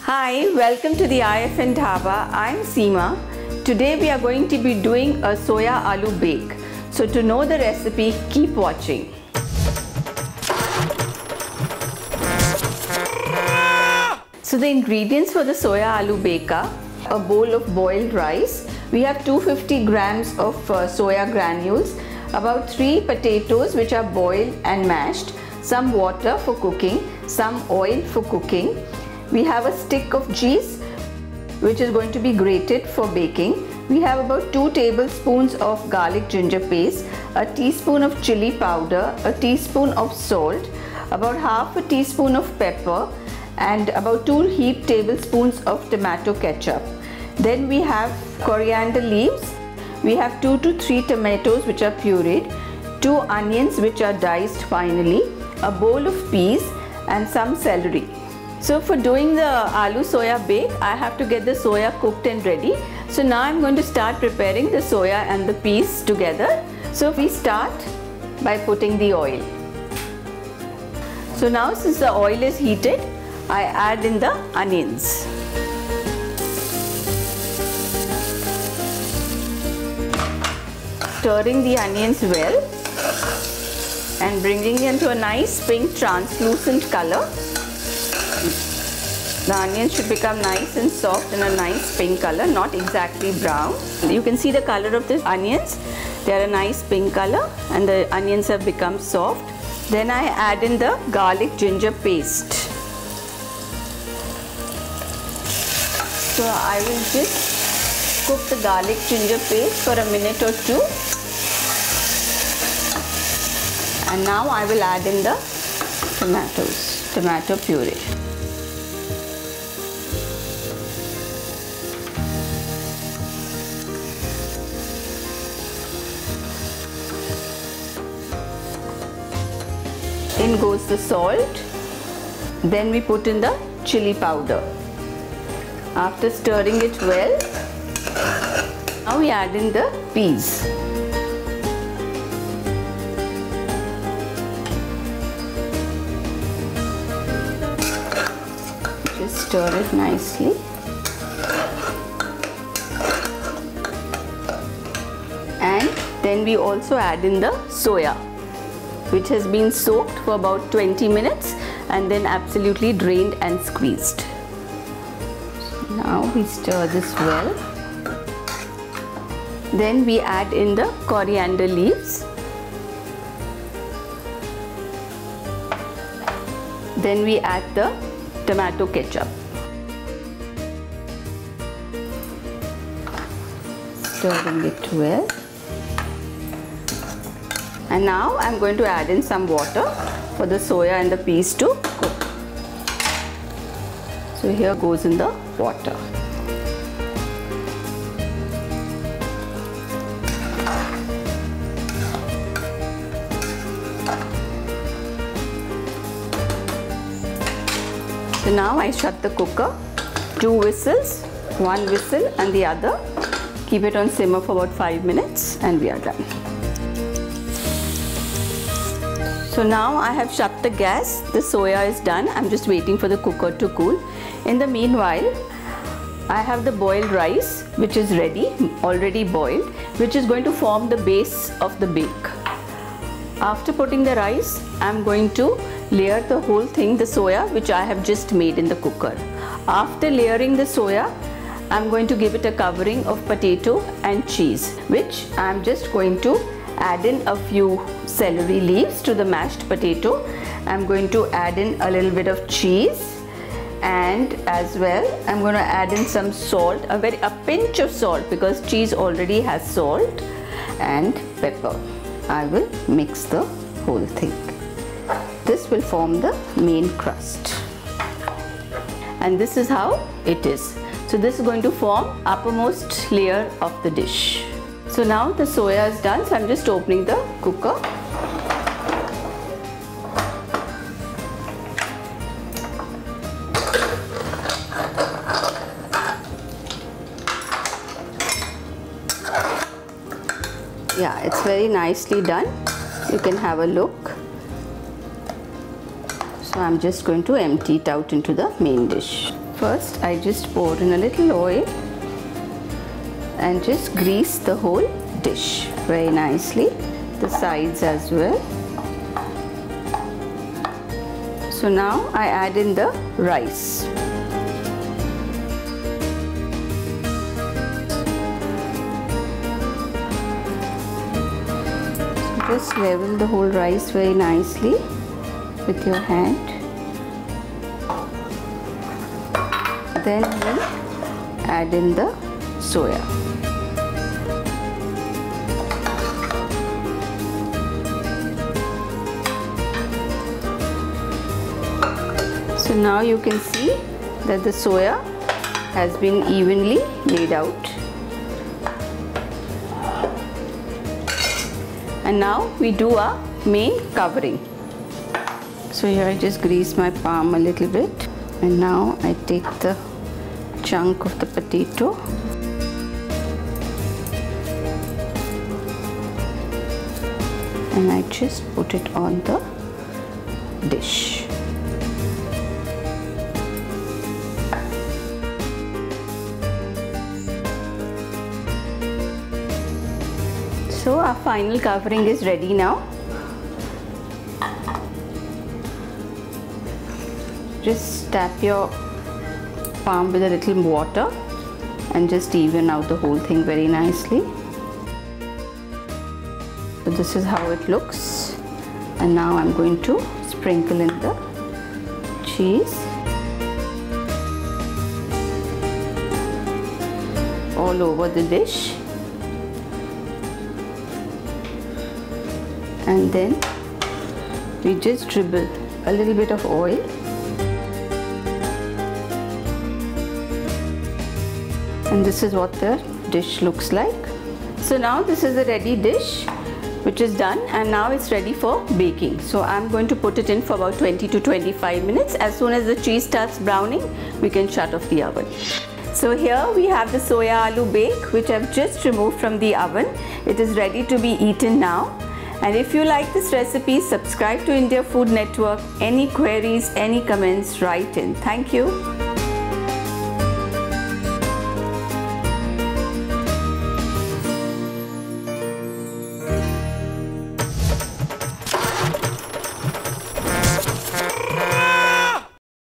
Hi, welcome to the IFN Dhaba. I'm Seema. Today we are going to be doing a soya aloo bake. So to know the recipe, keep watching. So the ingredients for the soya aloo bake are a bowl of boiled rice. We have 250 grams of soya granules, about 3 potatoes which are boiled and mashed, some water for cooking, some oil for cooking. We have a stick of cheese which is going to be grated for baking. We have about 2 tablespoons of garlic ginger paste, a teaspoon of chili powder, a teaspoon of salt, about half a teaspoon of pepper, and about 2 heaped tablespoons of tomato ketchup. Then we have coriander leaves. We have 2 to 3 tomatoes which are pureed, 2 onions which are diced finely, a bowl of peas and some celery. So for doing the aloo soya bake, I have to get the soya cooked and ready. So now I'm going to start preparing the soya and the peas together. So we start by putting the oil. So now since the oil is heated, I add in the onions. Stirring the onions well and bringing them to a nice pink translucent color. The onions should become nice and soft in a nice pink color, not exactly brown. You can see the color of the onions. They are a nice pink color and the onions have become soft. Then I add in the garlic ginger paste. So I will just cook the garlic ginger paste for a minute or two. And now I will add in the tomato puree. In goes the salt. Then we put in the chili powder. After stirring it well, now we add in the peas. Just stir it nicely. And then we also add in the soya, which has been soaked for about 20 minutes and then absolutely drained and squeezed. So now we stir this well. Then we add in the coriander leaves. Then we add the tomato ketchup. Stirring it well. And now I'm going to add in some water for the soya and the peas to cook. So here goes in the water. So now I shut the cooker, 2 whistles, 1 whistle and the other. Keep it on simmer for about 5 minutes and we are done. So now I have shut the gas, the soya is done. I'm just waiting for the cooker to cool. In the meanwhile, I have the boiled rice which is ready, already boiled, which is going to form the base of the bake. After putting the rice, I'm going to layer the whole thing, the soya which I have just made in the cooker. After layering the soya, I'm going to give it a covering of potato and cheese, which I'm just going to add in a few celery leaves to the mashed potato. I'm going to add in a little bit of cheese, and as well I'm going to add in some salt, a pinch of salt because cheese already has salt, and pepper. I will mix the whole thing. This will form the main crust. And this is how it is. So this is going to form uppermost layer of the dish. So now the soya is done, so I'm just opening the cooker. Yeah, it's very nicely done. You can have a look. So I'm just going to empty it out into the main dish. first I just pour in a little oil and just grease the whole dish very nicely, the sides as well. So now I add in the rice. So just level the whole rice very nicely with your hand. Then we add in the soya. So now you can see that the soya has been evenly laid out. And now we do our main covering. So here I just grease my palm a little bit, and now I take the chunk of the potato and I just put it on the dish. So our final covering is ready now. Just tap your palm with a little water and just even out the whole thing very nicely. So this is how it looks, and now I'm going to sprinkle in the cheese all over the dish, and then we just dribble a little bit of oil and this is what the dish looks like. So now this is a ready dish which is done, and now it's ready for baking. So I'm going to put it in for about 20 to 25 minutes. As soon as the cheese starts browning, we can shut off the oven. So here we have the soya aloo bake, which I've just removed from the oven. It is ready to be eaten now. And if you like this recipe, subscribe to India Food Network. Any queries, any comments, write in. Thank you.